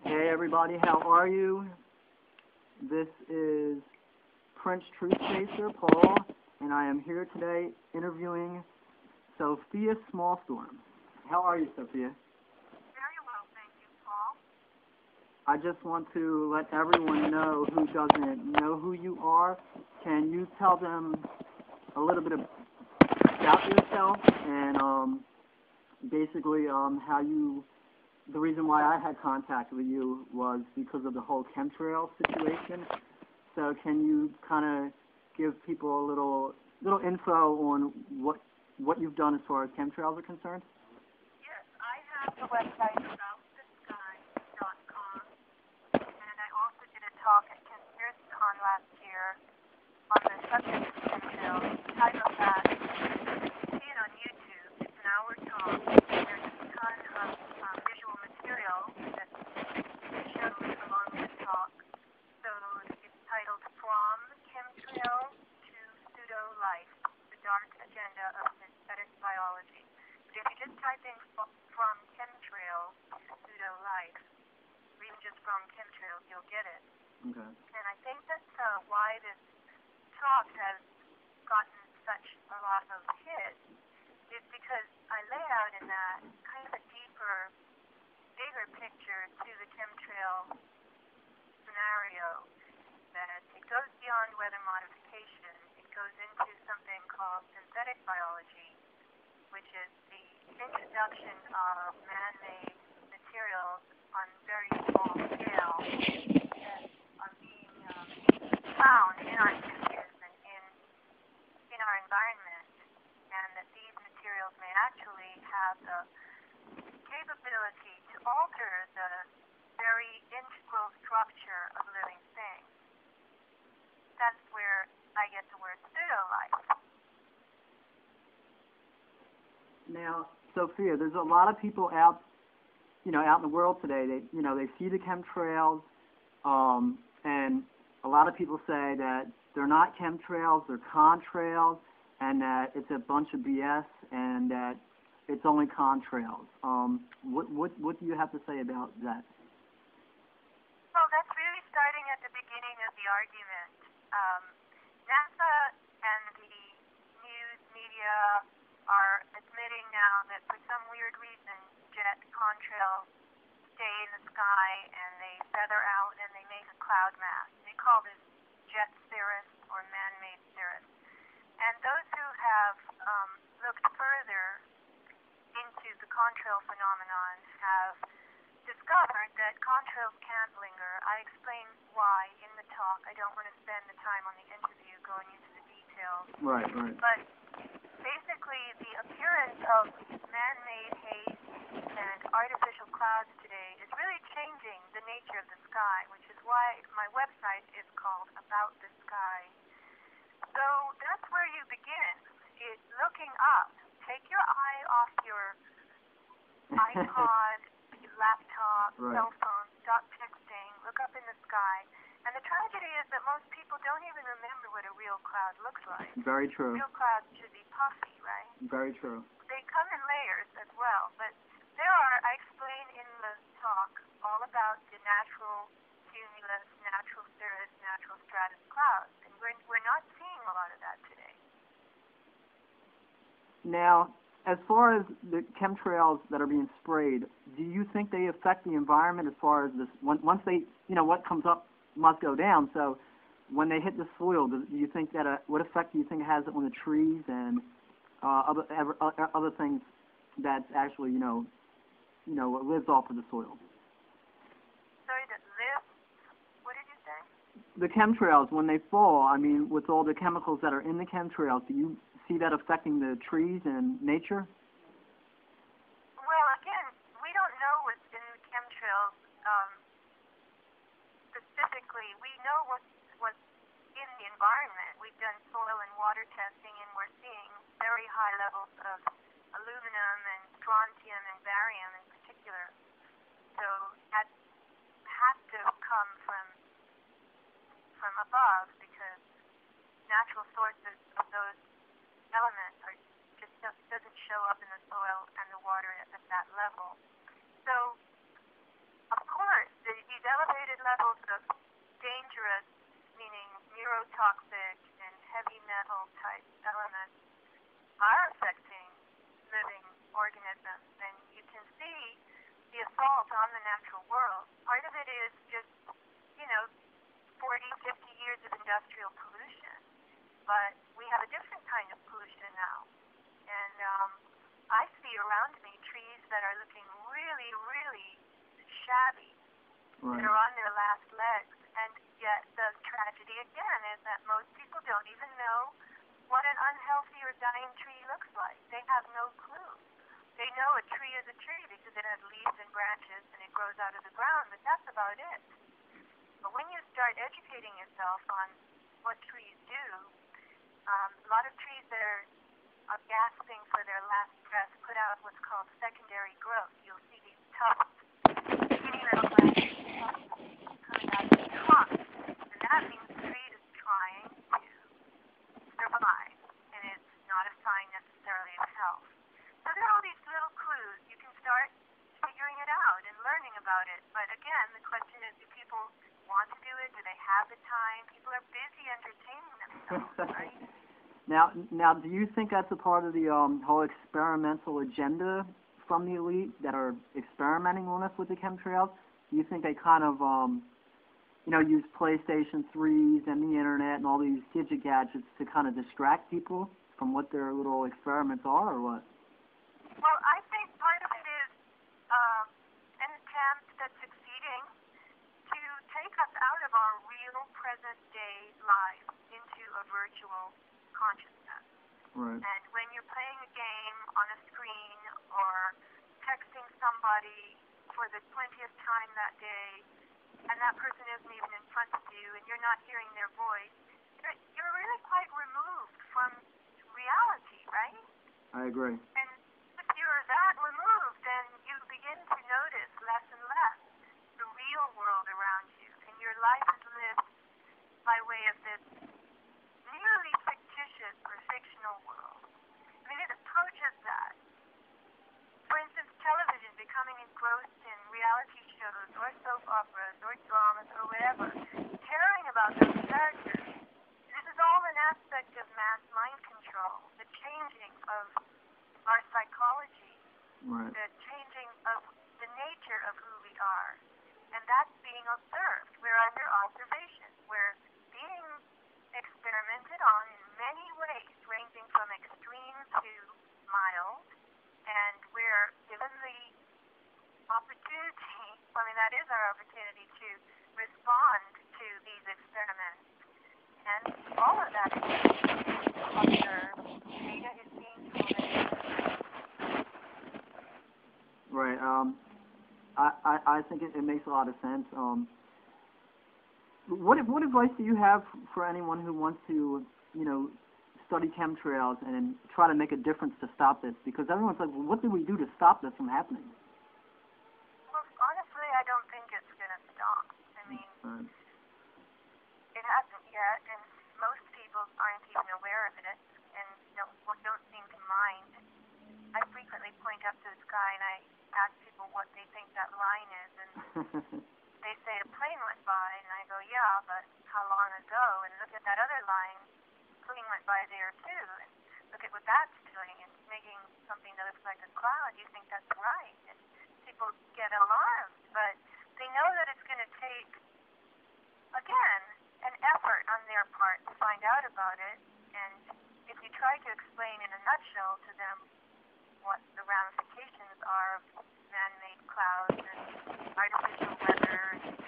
Hey everybody, how are you? This is Prince Truth Chaser, Paul, and I am here today interviewing Sofia-smallstorm. How are you, Sophia? Very well, thank you, Paul. I just want to let everyone know who doesn't know who you are. Can you tell them a little bit about yourself and basically how you... The reason why I had contact with you was because of the whole chemtrail situation. So can you kind of give people a little info on what you've done as far as chemtrails are concerned? Yes, I have the website aboutthesky.com, and I also did a talk at ConspiracyCon last year on the subject of chemtrails. The title of that, you can see it on YouTube. It's an hour talk. There's a ton of visual material that shows along with the talk. So it's titled From Chemtrail to Pseudo-Life, the Dark Agenda of Synthetic Biology. But if you just type in From Chemtrail to Pseudo-Life, or even just From Chemtrails, you'll get it. Okay. And I think that's why this talk has gotten such a lot of hits, is because I lay out in that kind of a deeper, bigger picture to the chemtrail scenario, that it goes beyond weather modification. It goes into something called synthetic biology, which is the introduction of man-made materials on very small scale that are being found in our tissues and in our environment, and that these materials may actually have the capability to alter the very integral structure of living things. That's where I get the word pseudo-life. Now, Sophia, there's a lot of people out in the world today. They see the chemtrails, and a lot of people say that they're not chemtrails, they're contrails, and that it's a bunch of BS, and that it's only contrails. What do you have to say about that? Well, that's really starting at the beginning of the argument. NASA and the news media are admitting now that for some weird reason, jet contrails stay in the sky and they feather out and they make a cloud mass. They call this jet cirrus or man-made cirrus. And those who have looked further into the contrail phenomenon have discovered that contrails can't linger. I explain why in the talk. I don't want to spend the time on the interview going into the details. Right. But basically, the appearance of man-made haze and artificial clouds today is really changing the nature of the sky, which is why my website is called About the Sky. So that's where you begin. It's looking up. Take your eye off your iPod, laptop, cell phone, stop texting, look up in the sky. And the tragedy is that most people don't even remember what a real cloud looks like. Very true. Real clouds should be puffy, right? Very true. They come in layers as well, but I explain in the talk all about the natural cumulus, natural cirrus, natural stratus clouds, and we're not seeing a lot of that today. Now, as far as the chemtrails that are being sprayed, do you think they affect the environment as far as this? Once they, what comes up must go down. So, when they hit the soil, do you think that what effect do you think it has on the trees and other things that's actually lives off of the soil? Sorry, that lives? What did you say? The chemtrails, when they fall, with all the chemicals that are in the chemtrails, do you see that affecting the trees and nature? Well, again, we don't know what's in the chemtrails specifically. We know what's in the environment. We've done soil and water testing, and we're seeing very high levels of aluminum and strontium and barium in particular. So that has to come from above, because natural sources of those elements are just doesn't show up in the soil and the water at that level. So, of course, the levels of dangerous, meaning neurotoxic and heavy metal type elements are affecting living organisms, then you can see the assault on the natural world. Part of it is just, 40, 50 years of industrial pollution, but we have a different kind of pollution now. And I see around me trees that are looking really, really shabby, Right. that are on their last legs, and yet the tragedy again is that most people don't even know what an unhealthy or dying tree looks like. They have no clue. They know a tree is a tree because it has leaves and branches and it grows out of the ground, but that's about it. But when you start educating yourself on what trees do, a lot of trees that are gasping for their last breath put out what's called secondary growth. You'll see these tufts, skinny little branches coming out of the trunk, and that means the tree is trying to survive, and it's not a sign necessarily of health. So there are all these little clues. You can start figuring it out and learning about it. But again, the question is, do people want to do it? Do they have the time? People are busy entertaining themselves, right? Now, do you think that's a part of the whole experimental agenda from the elite that are experimenting on us with the chemtrails? Do you think they kind of, use PlayStation 3s and the internet and all these gadget gadgets to kind of distract people from what their little experiments are, or what? Well, I think part of it is an attempt that's succeeding to take us out of our real present-day life into a virtual consciousness. Right. And when you're playing a game on a screen or texting somebody for the 20th time that day, and that person isn't even in front of you, and you're not hearing their voice, you're really quite removed from reality, right? I agree. And if you're that removed, then you begin to notice less and less the real world around you, and your life is lived by way of this nearly fictitious or fictional world. I mean, it approaches that. For instance, television, becoming engrossed in reality shows or soap operas or dramas or whatever, caring about those characters. This is all an aspect of mass mind control, the changing of our psychology, Right. the changing of the nature of who we are. And that's being observed. We're under observation. We're being experimented on in many ways, ranging from extreme to mild, and we're given the opportunity, that is our opportunity to respond to these experiments. And all of that is observed. Data is being collected. Right. I think it makes a lot of sense. What advice do you have for anyone who wants to, study chemtrails and try to make a difference to stop this? Because everyone's like, well, what do we do to stop this from happening? Well, honestly, I don't think it's going to stop. It hasn't yet, and most people aren't even aware of it and don't seem to mind. I frequently point up to the sky and I ask people what they think that line is, and they say a plane went by, and I go, yeah, but how long ago? And look at that other line, a plane went by there too, and look at what that's doing. It's making something that looks like a cloud. You think that's right? And people get alarmed, but they know that it's going to take, again, an effort on their part to find out about it, and if you try to explain in a nutshell to them what the ramifications are of man-made clouds and artificial weather and